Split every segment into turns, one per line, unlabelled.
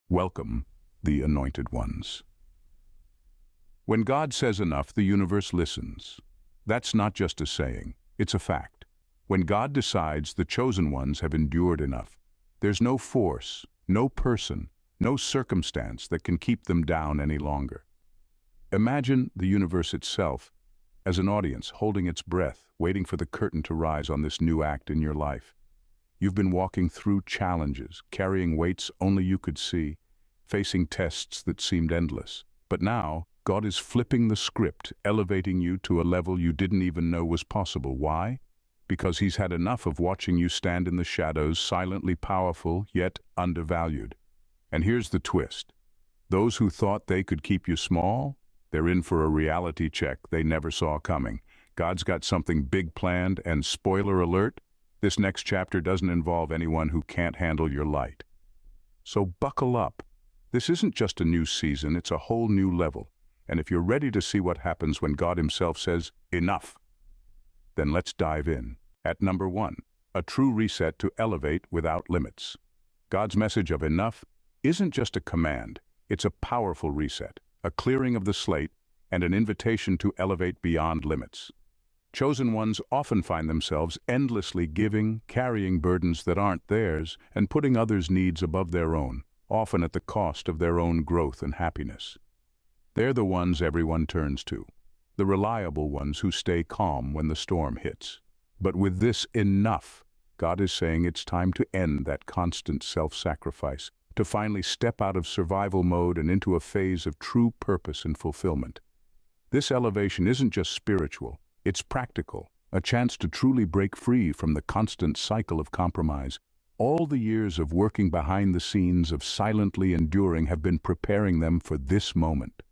Welcome, the anointed ones. When God says enough, the universe listens. That's not just a saying, it's a fact. When God decides the chosen ones have endured enough, there's no force, no person, no circumstance that can keep them down any longer. Imagine the universe itself as an audience holding its breath, waiting for the curtain to rise on this new act in your life. You've been walking through challenges, carrying weights only you could see, facing tests that seemed endless. But now, God is flipping the script, elevating you to a level you didn't even know was possible. Why? Because He's had enough of watching you stand in the shadows, silently powerful, yet undervalued. And here's the twist. Those who thought they could keep you small, they're in for a reality check they never saw coming. God's got something big planned, and spoiler alert, this next chapter doesn't involve anyone who can't handle your light. So buckle up. This isn't just a new season, it's a whole new level. And if you're ready to see what happens when God Himself says, enough, then let's dive in. At number 1, a true reset to elevate without limits. God's message of enough isn't just a command, it's a powerful reset, a clearing of the slate, and an invitation to elevate beyond limits. Chosen ones often find themselves endlessly giving, carrying burdens that aren't theirs, and putting others' needs above their own, often at the cost of their own growth and happiness. They're the ones everyone turns to, the reliable ones who stay calm when the storm hits. But with this enough, God is saying it's time to end that constant self-sacrifice, to finally step out of survival mode and into a phase of true purpose and fulfillment. This elevation isn't just spiritual, it's practical, a chance to truly break free from the constant cycle of compromise. All the years of working behind the scenes, of silently enduring, have been preparing them for this moment.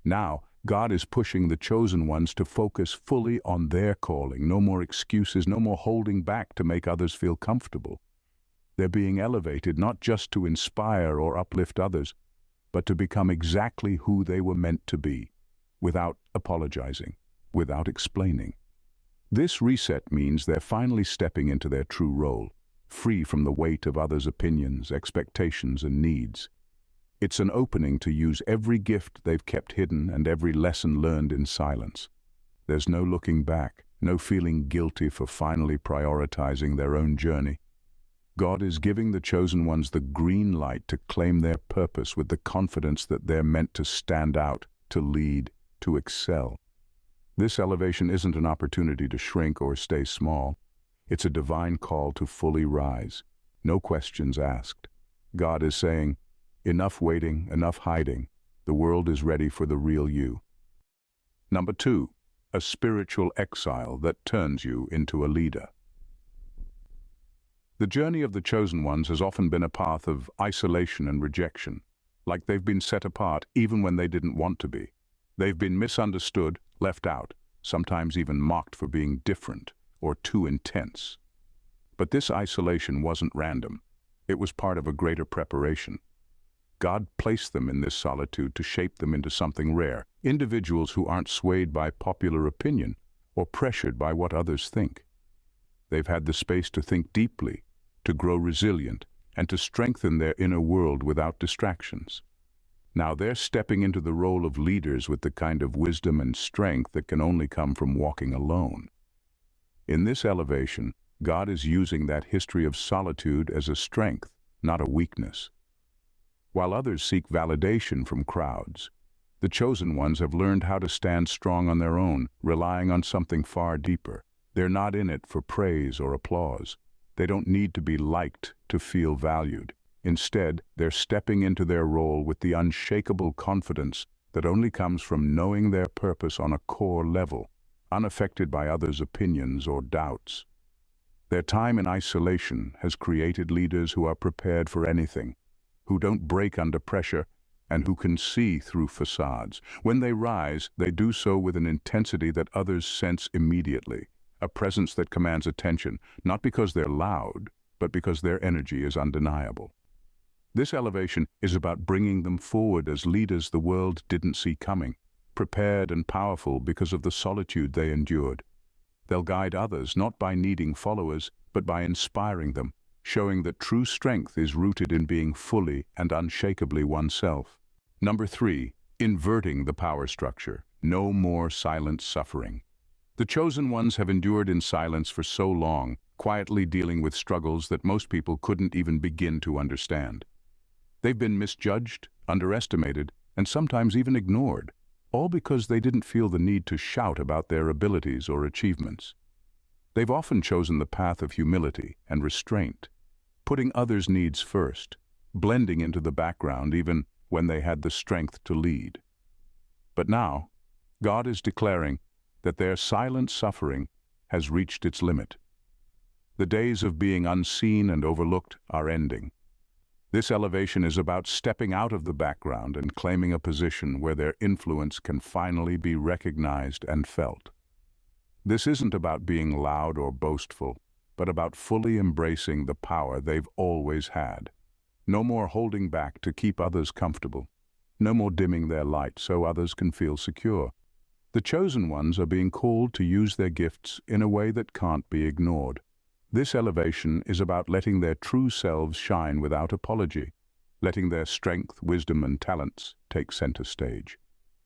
Now, God is pushing the chosen ones to focus fully on their calling. No more excuses, no more holding back to make others feel comfortable. They're being elevated not just to inspire or uplift others, but to become exactly who they were meant to be, without apologizing, without explaining. This reset means they're finally stepping into their true role, free from the weight of others' opinions, expectations, and needs. It's an opening to use every gift they've kept hidden and every lesson learned in silence. There's no looking back, no feeling guilty for finally prioritizing their own journey. God is giving the chosen ones the green light to claim their purpose with the confidence that they're meant to stand out, to lead, to excel. This elevation isn't an opportunity to shrink or stay small. It's a divine call to fully rise. No questions asked. God is saying, enough waiting, enough hiding. The world is ready for the real you. Number 2, a spiritual exile that turns you into a leader. The journey of the chosen ones has often been a path of isolation and rejection, like they've been set apart even when they didn't want to be. They've been misunderstood, left out, sometimes even mocked for being different or too intense. But this isolation wasn't random. It was part of a greater preparation. God placed them in this solitude to shape them into something rare, individuals who aren't swayed by popular opinion or pressured by what others think. They've had the space to think deeply, to grow resilient, and to strengthen their inner world without distractions. Now they're stepping into the role of leaders with the kind of wisdom and strength that can only come from walking alone. In this elevation, God is using that history of solitude as a strength, not a weakness. While others seek validation from crowds, the chosen ones have learned how to stand strong on their own, relying on something far deeper. They're not in it for praise or applause. They don't need to be liked to feel valued. Instead, they're stepping into their role with the unshakable confidence that only comes from knowing their purpose on a core level, unaffected by others' opinions or doubts. Their time in isolation has created leaders who are prepared for anything, who don't break under pressure, and who can see through facades. When they rise, they do so with an intensity that others sense immediately, a presence that commands attention, not because they're loud, but because their energy is undeniable. This elevation is about bringing them forward as leaders the world didn't see coming, prepared and powerful because of the solitude they endured. They'll guide others not by needing followers, but by inspiring them, showing that true strength is rooted in being fully and unshakably oneself. Number 3, inverting the power structure. No more silent suffering. The chosen ones have endured in silence for so long, quietly dealing with struggles that most people couldn't even begin to understand. They've been misjudged, underestimated, and sometimes even ignored, all because they didn't feel the need to shout about their abilities or achievements. They've often chosen the path of humility and restraint, putting others' needs first, blending into the background even when they had the strength to lead. But now, God is declaring that their silent suffering has reached its limit. The days of being unseen and overlooked are ending. This elevation is about stepping out of the background and claiming a position where their influence can finally be recognized and felt. This isn't about being loud or boastful, but about fully embracing the power they've always had. No more holding back to keep others comfortable. No more dimming their light so others can feel secure. The chosen ones are being called to use their gifts in a way that can't be ignored. This elevation is about letting their true selves shine without apology, letting their strength, wisdom, and talents take center stage.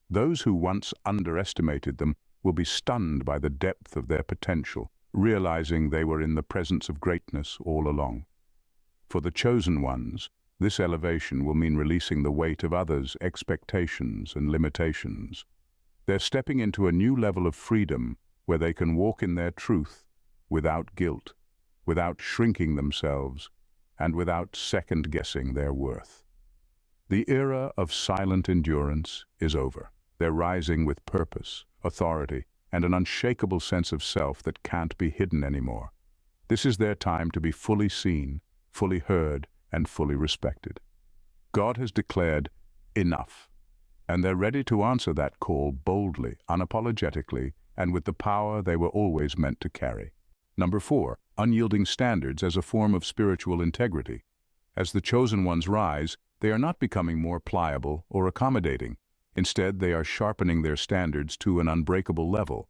Those who once underestimated them will be stunned by the depth of their potential, realizing they were in the presence of greatness all along. For the chosen ones, this elevation will mean releasing the weight of others' expectations and limitations. They're stepping into a new level of freedom where they can walk in their truth without guilt, without shrinking themselves, and without second-guessing their worth. The era of silent endurance is over. They're rising with purpose, authority, and an unshakable sense of self that can't be hidden anymore. This is their time to be fully seen, fully heard, and fully respected. God has declared enough, and they're ready to answer that call boldly, unapologetically, and with the power they were always meant to carry. Number 4, unyielding standards as a form of spiritual integrity. As the chosen ones rise, they are not becoming more pliable or accommodating. Instead, they are sharpening their standards to an unbreakable level.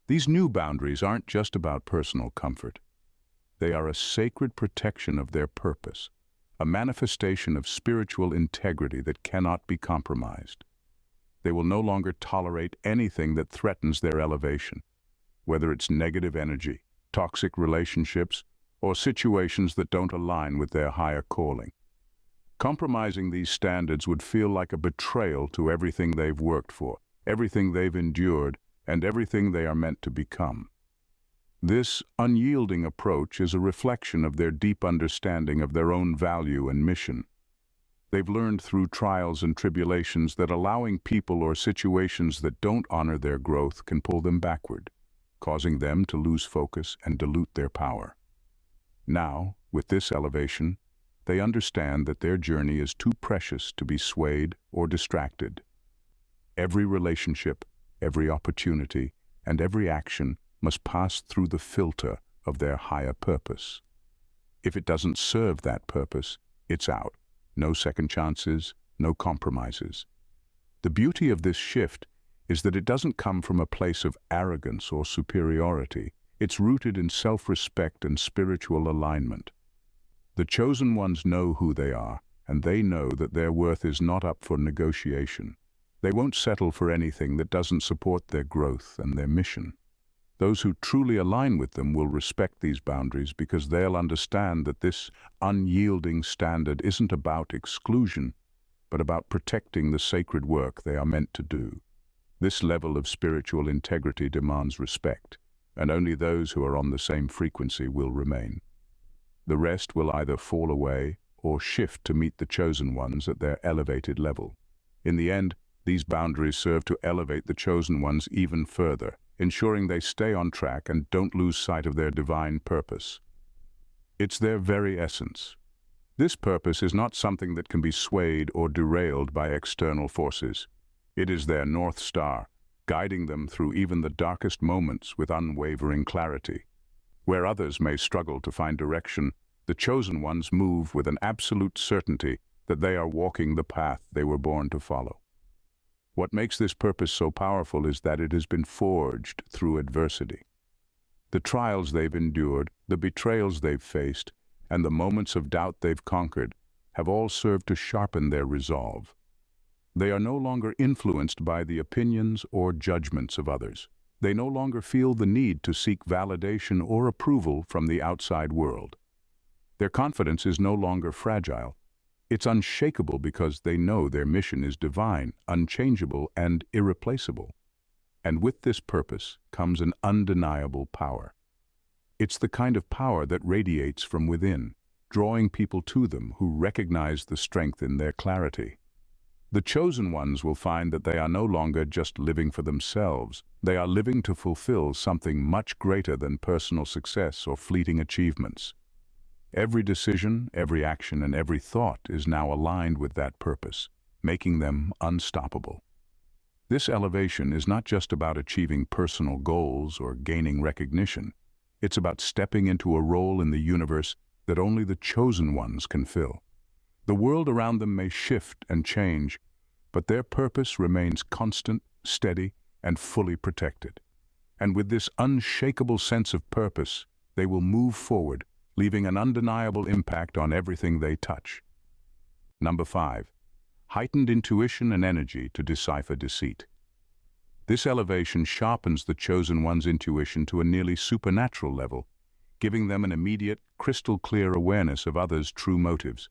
These new boundaries aren't just about personal comfort. They are a sacred protection of their purpose, a manifestation of spiritual integrity that cannot be compromised. They will no longer tolerate anything that threatens their elevation, whether it's negative energy, toxic relationships, or situations that don't align with their higher calling. Compromising these standards would feel like a betrayal to everything they've worked for, everything they've endured, and everything they are meant to become. This unyielding approach is a reflection of their deep understanding of their own value and mission. They've learned through trials and tribulations that allowing people or situations that don't honor their growth can pull them backward, causing them to lose focus and dilute their power. Now, with this elevation, they understand that their journey is too precious to be swayed or distracted. Every relationship, every opportunity, and every action must pass through the filter of their higher purpose. If it doesn't serve that purpose, it's out. No second chances, no compromises. The beauty of this shift is that it doesn't come from a place of arrogance or superiority. It's rooted in self-respect and spiritual alignment. The chosen ones know who they are, and they know that their worth is not up for negotiation. They won't settle for anything that doesn't support their growth and their mission. Those who truly align with them will respect these boundaries because they'll understand that this unyielding standard isn't about exclusion, but about protecting the sacred work they are meant to do. This level of spiritual integrity demands respect, and only those who are on the same frequency will remain. The rest will either fall away or shift to meet the chosen ones at their elevated level. In the end, these boundaries serve to elevate the chosen ones even further, ensuring they stay on track and don't lose sight of their divine purpose. It's their very essence. This purpose is not something that can be swayed or derailed by external forces. It is their North Star, guiding them through even the darkest moments with unwavering clarity. Where others may struggle to find direction, the chosen ones move with an absolute certainty that they are walking the path they were born to follow. What makes this purpose so powerful is that it has been forged through adversity. The trials they've endured, the betrayals they've faced, and the moments of doubt they've conquered have all served to sharpen their resolve. They are no longer influenced by the opinions or judgments of others. They no longer feel the need to seek validation or approval from the outside world. Their confidence is no longer fragile. It's unshakable because they know their mission is divine, unchangeable, and irreplaceable. And with this purpose comes an undeniable power. It's the kind of power that radiates from within, drawing people to them who recognize the strength in their clarity. The chosen ones will find that they are no longer just living for themselves. They are living to fulfill something much greater than personal success or fleeting achievements. Every decision, every action, and every thought is now aligned with that purpose, making them unstoppable. This elevation is not just about achieving personal goals or gaining recognition. It's about stepping into a role in the universe that only the chosen ones can fill. The world around them may shift and change, but their purpose remains constant, steady, and fully protected. And with this unshakable sense of purpose, they will move forward, leaving an undeniable impact on everything they touch. Number 5. Heightened intuition and energy to decipher deceit. This elevation sharpens the chosen one's intuition to a nearly supernatural level, giving them an immediate, crystal-clear awareness of others' true motives.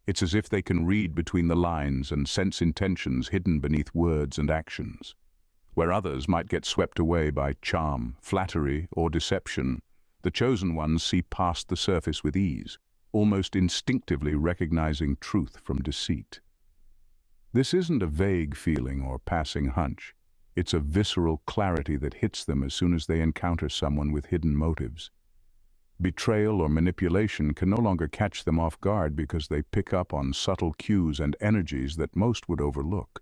It's as if they can read between the lines and sense intentions hidden beneath words and actions. Where others might get swept away by charm, flattery, or deception, the chosen ones see past the surface with ease, almost instinctively recognizing truth from deceit. This isn't a vague feeling or passing hunch. It's a visceral clarity that hits them as soon as they encounter someone with hidden motives. Betrayal or manipulation can no longer catch them off guard because they pick up on subtle cues and energies that most would overlook.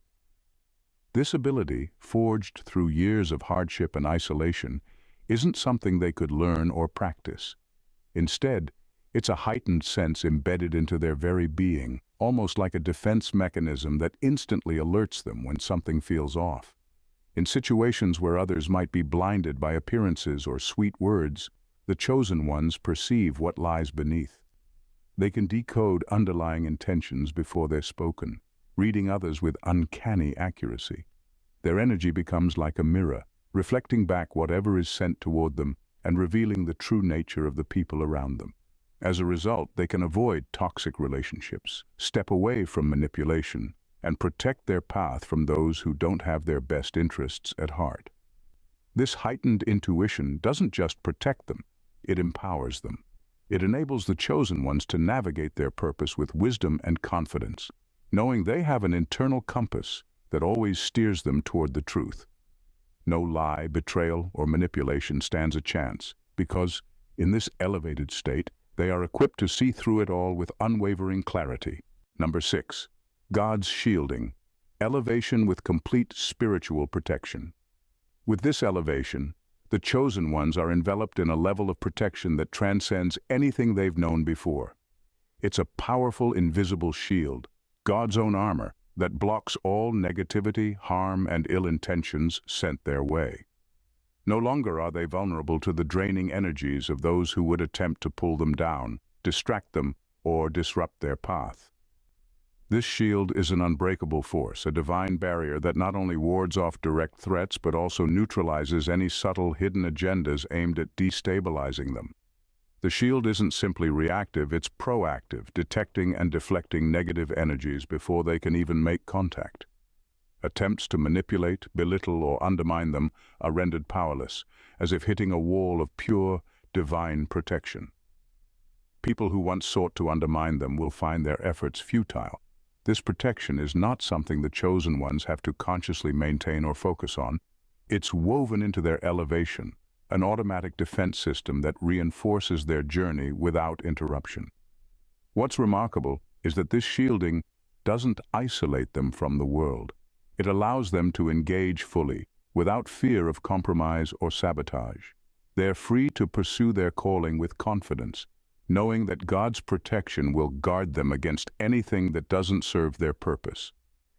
This ability, forged through years of hardship and isolation, isn't something they could learn or practice. Instead, it's a heightened sense embedded into their very being, almost like a defense mechanism that instantly alerts them when something feels off. In situations where others might be blinded by appearances or sweet words, the chosen ones perceive what lies beneath. They can decode underlying intentions before they're spoken, reading others with uncanny accuracy. Their energy becomes like a mirror, reflecting back whatever is sent toward them and revealing the true nature of the people around them. As a result, they can avoid toxic relationships, step away from manipulation, and protect their path from those who don't have their best interests at heart. This heightened intuition doesn't just protect them, it empowers them. It enables the chosen ones to navigate their purpose with wisdom and confidence, knowing they have an internal compass that always steers them toward the truth. No lie, betrayal, or manipulation stands a chance, because, in this elevated state, they are equipped to see through it all with unwavering clarity. Number 6. God's shielding. Elevation with complete spiritual protection. With this elevation, the chosen ones are enveloped in a level of protection that transcends anything they've known before. It's a powerful, invisible shield, God's own armor, that blocks all negativity, harm, and ill intentions sent their way. No longer are they vulnerable to the draining energies of those who would attempt to pull them down, distract them, or disrupt their path. This shield is an unbreakable force, a divine barrier that not only wards off direct threats but also neutralizes any subtle hidden agendas aimed at destabilizing them. The shield isn't simply reactive, it's proactive, detecting and deflecting negative energies before they can even make contact. Attempts to manipulate, belittle, or undermine them are rendered powerless, as if hitting a wall of pure, divine protection. People who once sought to undermine them will find their efforts futile. This protection is not something the chosen ones have to consciously maintain or focus on. It's woven into their elevation, an automatic defense system that reinforces their journey without interruption. What's remarkable is that this shielding doesn't isolate them from the world. It allows them to engage fully, without fear of compromise or sabotage. They're free to pursue their calling with confidence, knowing that God's protection will guard them against anything that doesn't serve their purpose.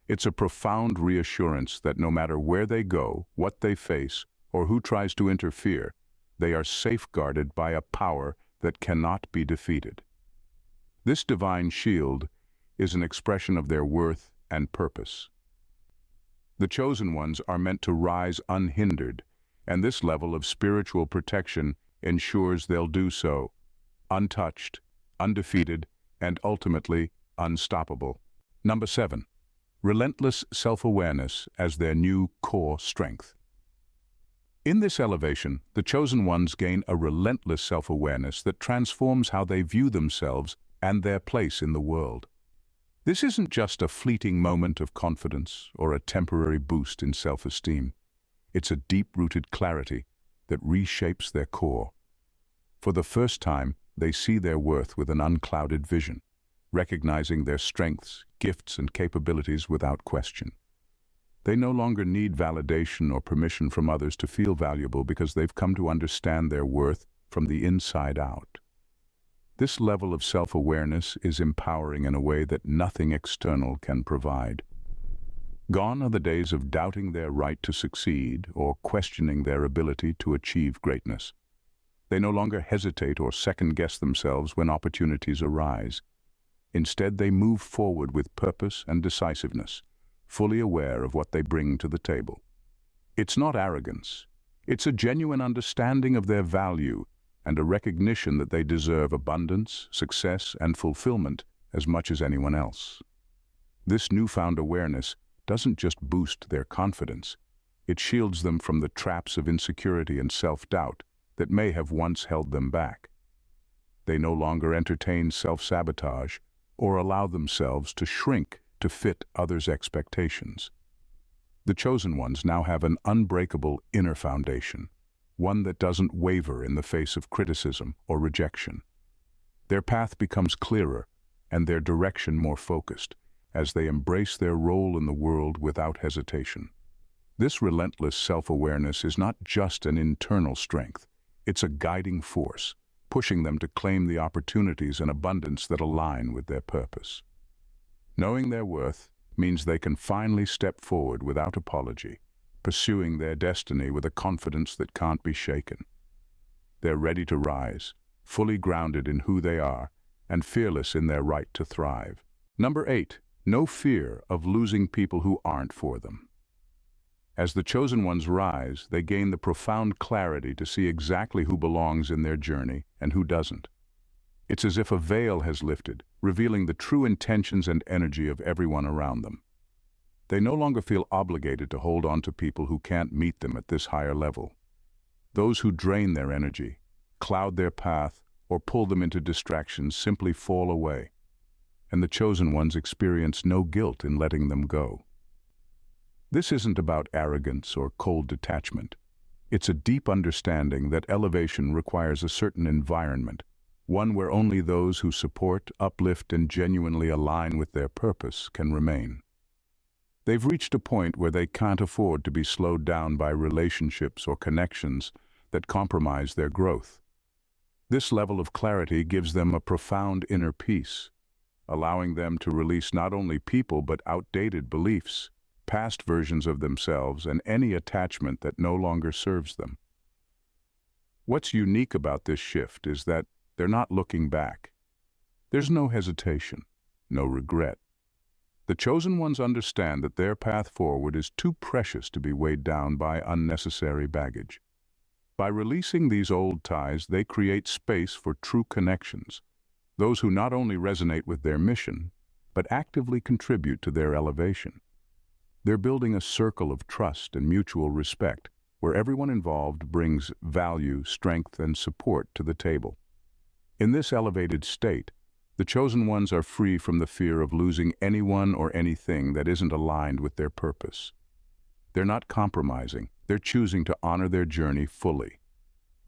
It's a profound reassurance that no matter where they go, what they face, or who tries to interfere, they are safeguarded by a power that cannot be defeated. This divine shield is an expression of their worth and purpose. The chosen ones are meant to rise unhindered, and this level of spiritual protection ensures they'll do so, untouched, undefeated, and ultimately unstoppable. Number 7. Relentless self-awareness as their new core strength. In this elevation, the chosen ones gain a relentless self-awareness that transforms how they view themselves and their place in the world. This isn't just a fleeting moment of confidence or a temporary boost in self-esteem. It's a deep-rooted clarity that reshapes their core. For the first time, they see their worth with an unclouded vision, recognizing their strengths, gifts, and capabilities without question. They no longer need validation or permission from others to feel valuable because they've come to understand their worth from the inside out. This level of self-awareness is empowering in a way that nothing external can provide. Gone are the days of doubting their right to succeed or questioning their ability to achieve greatness. They no longer hesitate or second-guess themselves when opportunities arise. Instead, they move forward with purpose and decisiveness, fully aware of what they bring to the table. It's not arrogance. It's a genuine understanding of their value and a recognition that they deserve abundance, success, and fulfillment as much as anyone else. This newfound awareness doesn't just boost their confidence, it shields them from the traps of insecurity and self-doubt that may have once held them back. They no longer entertain self-sabotage or allow themselves to shrink to fit others' expectations. The chosen ones now have an unbreakable inner foundation, one that doesn't waver in the face of criticism or rejection. Their path becomes clearer and their direction more focused as they embrace their role in the world without hesitation. This relentless self-awareness is not just an internal strength, it's a guiding force, pushing them to claim the opportunities and abundance that align with their purpose. Knowing their worth means they can finally step forward without apology, pursuing their destiny with a confidence that can't be shaken. They're ready to rise, fully grounded in who they are and fearless in their right to thrive. Number 8. No fear of losing people who aren't for them. As the chosen ones rise, they gain the profound clarity to see exactly who belongs in their journey and who doesn't. It's as if a veil has lifted, revealing the true intentions and energy of everyone around them. They no longer feel obligated to hold on to people who can't meet them at this higher level. Those who drain their energy, cloud their path, or pull them into distractions simply fall away, and the chosen ones experience no guilt in letting them go. This isn't about arrogance or cold detachment. It's a deep understanding that elevation requires a certain environment, one where only those who support, uplift, and genuinely align with their purpose can remain. They've reached a point where they can't afford to be slowed down by relationships or connections that compromise their growth. This level of clarity gives them a profound inner peace, allowing them to release not only people but outdated beliefs, past versions of themselves, and any attachment that no longer serves them. What's unique about this shift is that they're not looking back. There's no hesitation, no regret. The chosen ones understand that their path forward is too precious to be weighed down by unnecessary baggage. By releasing these old ties, they create space for true connections, those who not only resonate with their mission, but actively contribute to their elevation. They're building a circle of trust and mutual respect, where everyone involved brings value, strength, and support to the table. In this elevated state, the chosen ones are free from the fear of losing anyone or anything that isn't aligned with their purpose. They're not compromising, they're choosing to honor their journey fully.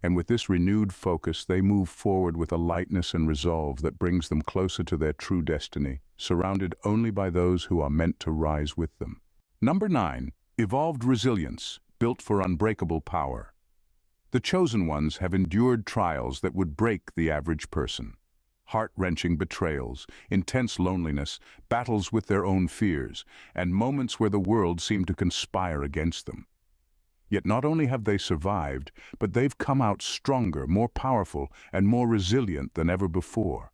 And with this renewed focus, they move forward with a lightness and resolve that brings them closer to their true destiny, surrounded only by those who are meant to rise with them. Number 9. Evolved resilience, built for unbreakable power. The chosen ones have endured trials that would break the average person. Heart-wrenching betrayals, intense loneliness, battles with their own fears, and moments where the world seemed to conspire against them. Yet not only have they survived, but they've come out stronger, more powerful, and more resilient than ever before.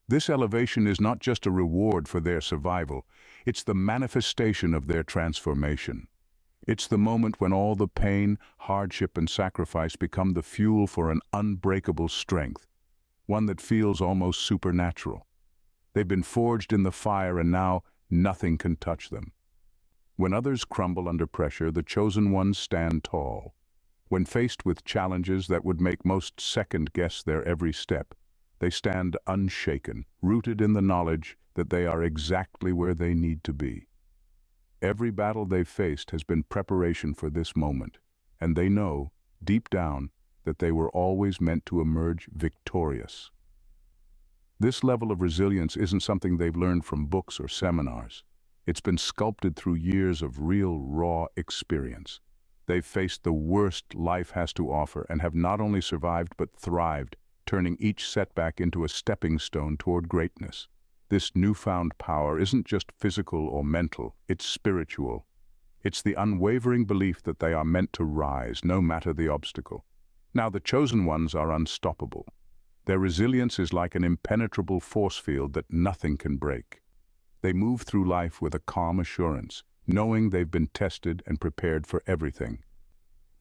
This elevation is not just a reward for their survival, it's the manifestation of their transformation. It's the moment when all the pain, hardship, and sacrifice become the fuel for an unbreakable strength, one that feels almost supernatural. They've been forged in the fire and now nothing can touch them. When others crumble under pressure, the chosen ones stand tall. When faced with challenges that would make most second-guess their every step, they stand unshaken, rooted in the knowledge that they are exactly where they need to be. Every battle they've faced has been preparation for this moment, and they know, deep down, that they were always meant to emerge victorious. This level of resilience isn't something they've learned from books or seminars. It's been sculpted through years of real, raw experience. They've faced the worst life has to offer and have not only survived but thrived, turning each setback into a stepping stone toward greatness. This newfound power isn't just physical or mental, it's spiritual. It's the unwavering belief that they are meant to rise, no matter the obstacle. Now, the chosen ones are unstoppable. Their resilience is like an impenetrable force field that nothing can break. They move through life with a calm assurance, knowing they've been tested and prepared for everything.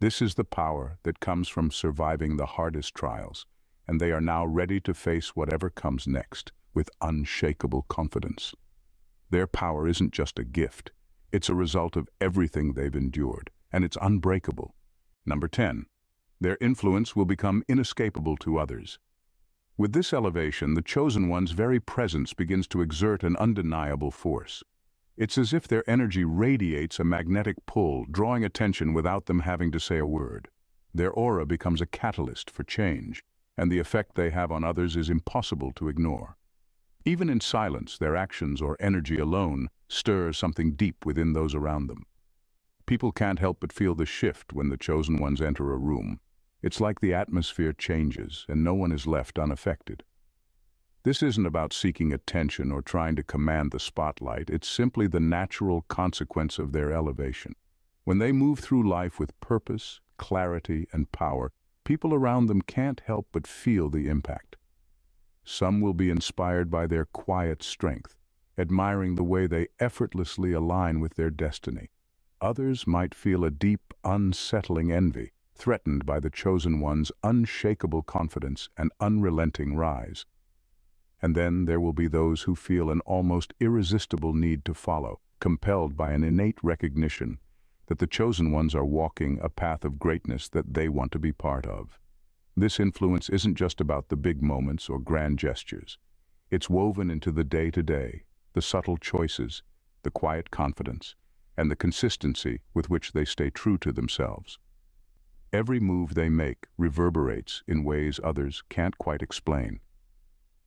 This is the power that comes from surviving the hardest trials, and they are now ready to face whatever comes next with unshakable confidence. Their power isn't just a gift, it's a result of everything they've endured, and it's unbreakable. Number 10. Their influence will become inescapable to others. With this elevation, the chosen one's very presence begins to exert an undeniable force. It's as if their energy radiates a magnetic pull, drawing attention without them having to say a word. Their aura becomes a catalyst for change, and the effect they have on others is impossible to ignore. Even in silence, their actions or energy alone stir something deep within those around them. People can't help but feel the shift when the chosen ones enter a room. It's like the atmosphere changes and no one is left unaffected. This isn't about seeking attention or trying to command the spotlight. It's simply the natural consequence of their elevation. When they move through life with purpose, clarity, and power, people around them can't help but feel the impact. Some will be inspired by their quiet strength, admiring the way they effortlessly align with their destiny. Others might feel a deep, unsettling envy, threatened by the chosen one's unshakable confidence and unrelenting rise. And then there will be those who feel an almost irresistible need to follow, compelled by an innate recognition that the chosen ones are walking a path of greatness that they want to be part of. This influence isn't just about the big moments or grand gestures. It's woven into the day-to-day, the subtle choices, the quiet confidence, and the consistency with which they stay true to themselves. Every move they make reverberates in ways others can't quite explain.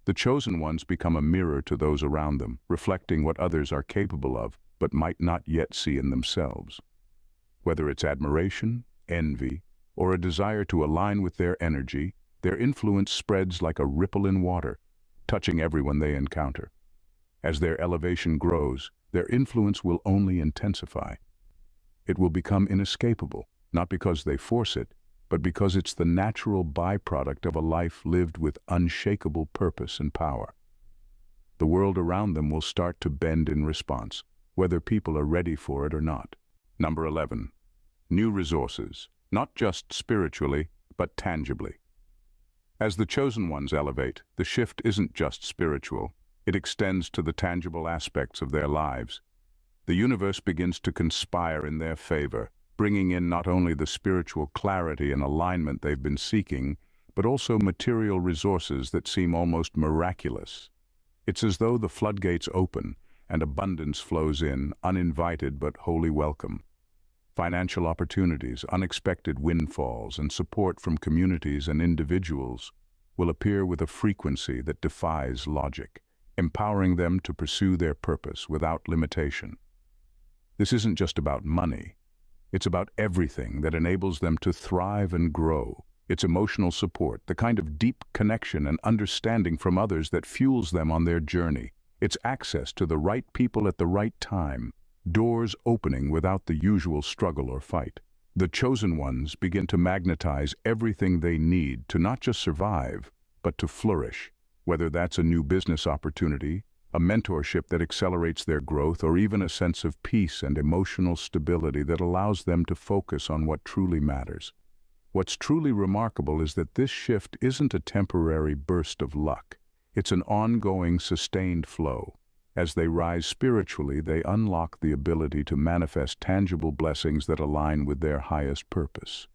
The chosen ones become a mirror to those around them, reflecting what others are capable of but might not yet see in themselves. Whether it's admiration, envy, or a desire to align with their energy, their influence spreads like a ripple in water, touching everyone they encounter. As their elevation grows, their influence will only intensify. It will become inescapable, not because they force it, but because it's the natural byproduct of a life lived with unshakable purpose and power. The world around them will start to bend in response, whether people are ready for it or not. Number 11. New resources, not just spiritually, but tangibly. As the chosen ones elevate, the shift isn't just spiritual, it extends to the tangible aspects of their lives. The universe begins to conspire in their favor, bringing in not only the spiritual clarity and alignment they've been seeking, but also material resources that seem almost miraculous. It's as though the floodgates open and abundance flows in, uninvited but wholly welcome. Financial opportunities, unexpected windfalls, and support from communities and individuals will appear with a frequency that defies logic, empowering them to pursue their purpose without limitation. This isn't just about money. It's about everything that enables them to thrive and grow. It's emotional support, the kind of deep connection and understanding from others that fuels them on their journey. It's access to the right people at the right time, doors opening without the usual struggle or fight. The chosen ones begin to magnetize everything they need to not just survive, but to flourish. Whether that's a new business opportunity, a mentorship that accelerates their growth, or even a sense of peace and emotional stability that allows them to focus on what truly matters. What's truly remarkable is that this shift isn't a temporary burst of luck. It's an ongoing, sustained flow. As they rise spiritually, they unlock the ability to manifest tangible blessings that align with their highest purpose.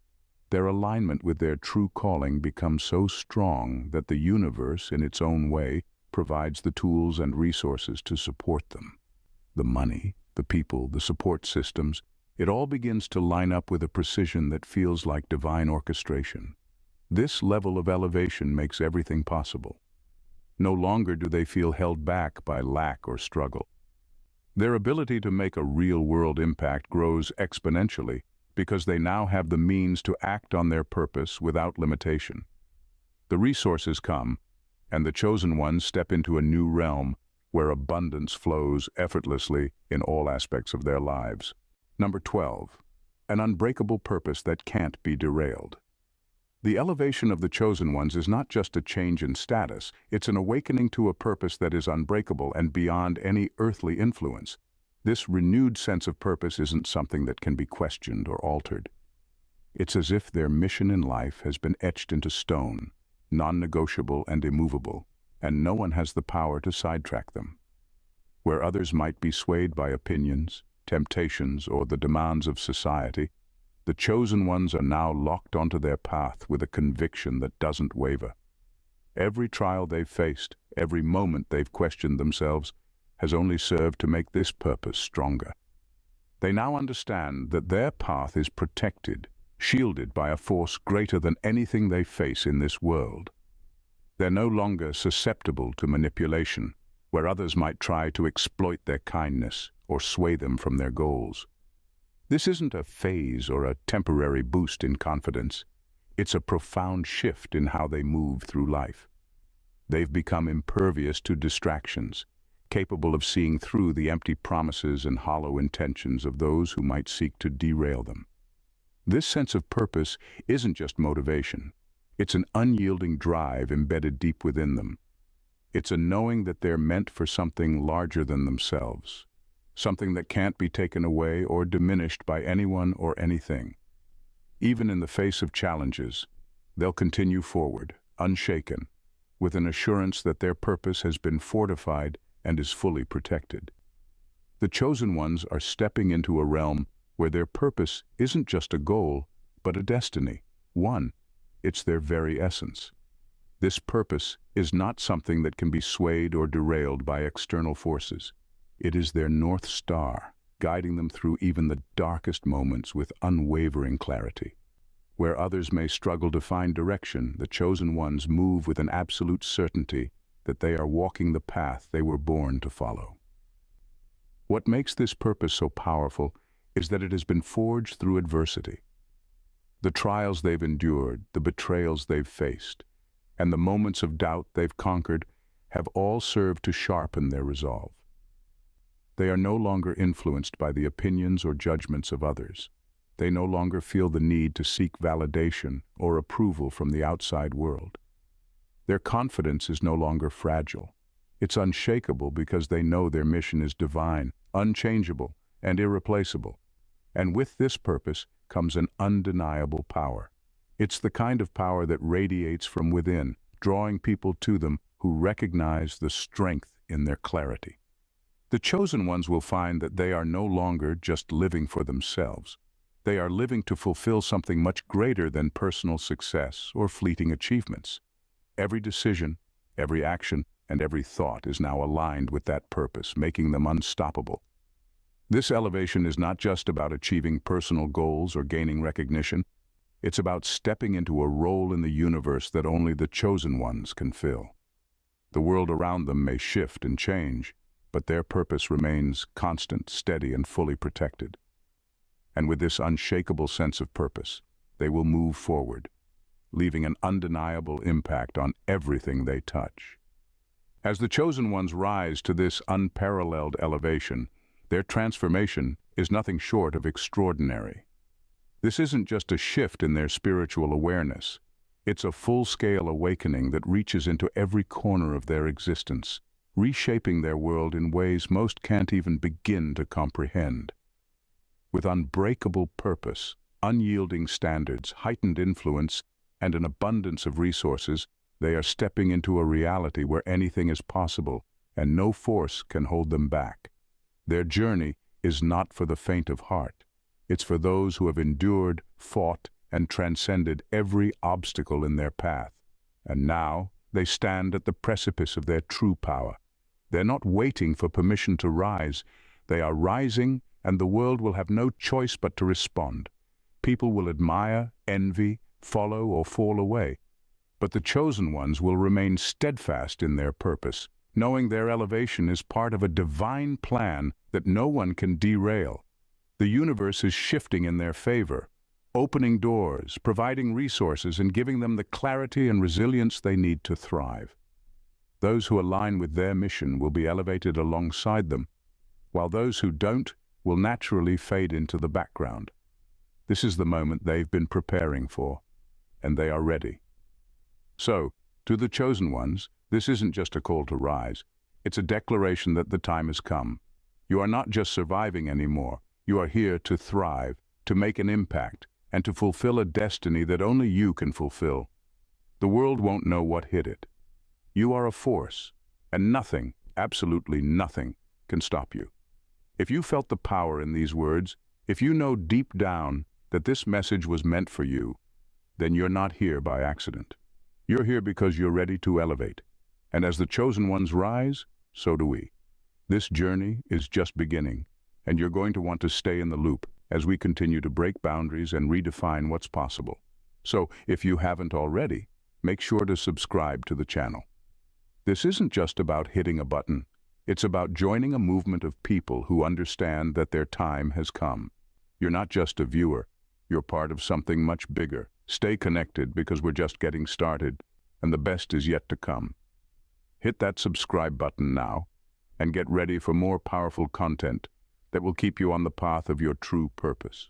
Their alignment with their true calling becomes so strong that the universe, in its own way, provides the tools and resources to support them. The money, the people, the support systems, it all begins to line up with a precision that feels like divine orchestration. This level of elevation makes everything possible. No longer do they feel held back by lack or struggle. Their ability to make a real-world impact grows exponentially because they now have the means to act on their purpose without limitation. The resources come, and the chosen ones step into a new realm where abundance flows effortlessly in all aspects of their lives. Number 12. An unbreakable purpose that can't be derailed. The elevation of the chosen ones is not just a change in status, it's an awakening to a purpose that is unbreakable and beyond any earthly influence. This renewed sense of purpose isn't something that can be questioned or altered. It's as if their mission in life has been etched into stone, non-negotiable and immovable, and no one has the power to sidetrack them. Where others might be swayed by opinions, temptations, or the demands of society, the chosen ones are now locked onto their path with a conviction that doesn't waver. Every trial they've faced, every moment they've questioned themselves, has only served to make this purpose stronger. They now understand that their path is protected, shielded by a force greater than anything they face in this world. They're no longer susceptible to manipulation, where others might try to exploit their kindness or sway them from their goals. This isn't a phase or a temporary boost in confidence. It's a profound shift in how they move through life. They've become impervious to distractions, capable of seeing through the empty promises and hollow intentions of those who might seek to derail them. This sense of purpose isn't just motivation. It's an unyielding drive embedded deep within them. It's a knowing that they're meant for something larger than themselves, something that can't be taken away or diminished by anyone or anything. Even in the face of challenges, they'll continue forward, unshaken, with an assurance that their purpose has been fortified and is fully protected. The chosen ones are stepping into a realm where their purpose isn't just a goal, but a destiny. It's their very essence. This purpose is not something that can be swayed or derailed by external forces. It is their North Star, guiding them through even the darkest moments with unwavering clarity. Where others may struggle to find direction, the chosen ones move with an absolute certainty that they are walking the path they were born to follow. What makes this purpose so powerful is that it has been forged through adversity. The trials they've endured, the betrayals they've faced, and the moments of doubt they've conquered have all served to sharpen their resolve. They are no longer influenced by the opinions or judgments of others. They no longer feel the need to seek validation or approval from the outside world. Their confidence is no longer fragile. It's unshakable because they know their mission is divine, unchangeable, and irreplaceable. And with this purpose comes an undeniable power. It's the kind of power that radiates from within, drawing people to them who recognize the strength in their clarity. The chosen ones will find that they are no longer just living for themselves. They are living to fulfill something much greater than personal success or fleeting achievements. Every decision, every action, and every thought is now aligned with that purpose, making them unstoppable. This elevation is not just about achieving personal goals or gaining recognition. It's about stepping into a role in the universe that only the chosen ones can fill. The world around them may shift and change, but their purpose remains constant, steady, and fully protected. And with this unshakable sense of purpose, they will move forward, leaving an undeniable impact on everything they touch. As the chosen ones rise to this unparalleled elevation, their transformation is nothing short of extraordinary. This isn't just a shift in their spiritual awareness. It's a full-scale awakening that reaches into every corner of their existence, reshaping their world in ways most can't even begin to comprehend. With unbreakable purpose, unyielding standards, heightened influence, and an abundance of resources, they are stepping into a reality where anything is possible, and no force can hold them back. Their journey is not for the faint of heart. It's for those who have endured, fought, and transcended every obstacle in their path. And now, they stand at the precipice of their true power. They're not waiting for permission to rise. They are rising, and the world will have no choice but to respond. People will admire, envy, follow, or fall away. But the chosen ones will remain steadfast in their purpose, knowing their elevation is part of a divine plan that no one can derail. The universe is shifting in their favor, opening doors, providing resources, and giving them the clarity and resilience they need to thrive. Those who align with their mission will be elevated alongside them, while those who don't will naturally fade into the background. This is the moment they've been preparing for, and they are ready. So, to the chosen ones, this isn't just a call to rise. It's a declaration that the time has come. You are not just surviving anymore. You are here to thrive, to make an impact, and to fulfill a destiny that only you can fulfill. The world won't know what hit it. You are a force, and nothing, absolutely nothing, can stop you. If you felt the power in these words, if you know deep down that this message was meant for you, then you're not here by accident. You're here because you're ready to elevate. And as the chosen ones rise, so do we. This journey is just beginning, and you're going to want to stay in the loop as we continue to break boundaries and redefine what's possible. So, if you haven't already, make sure to subscribe to the channel. This isn't just about hitting a button. It's about joining a movement of people who understand that their time has come. You're not just a viewer. You're part of something much bigger. Stay connected because we're just getting started, and the best is yet to come. Hit that subscribe button now, and get ready for more powerful content that will keep you on the path of your true purpose.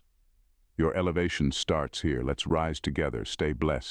Your elevation starts here. Let's rise together. Stay blessed.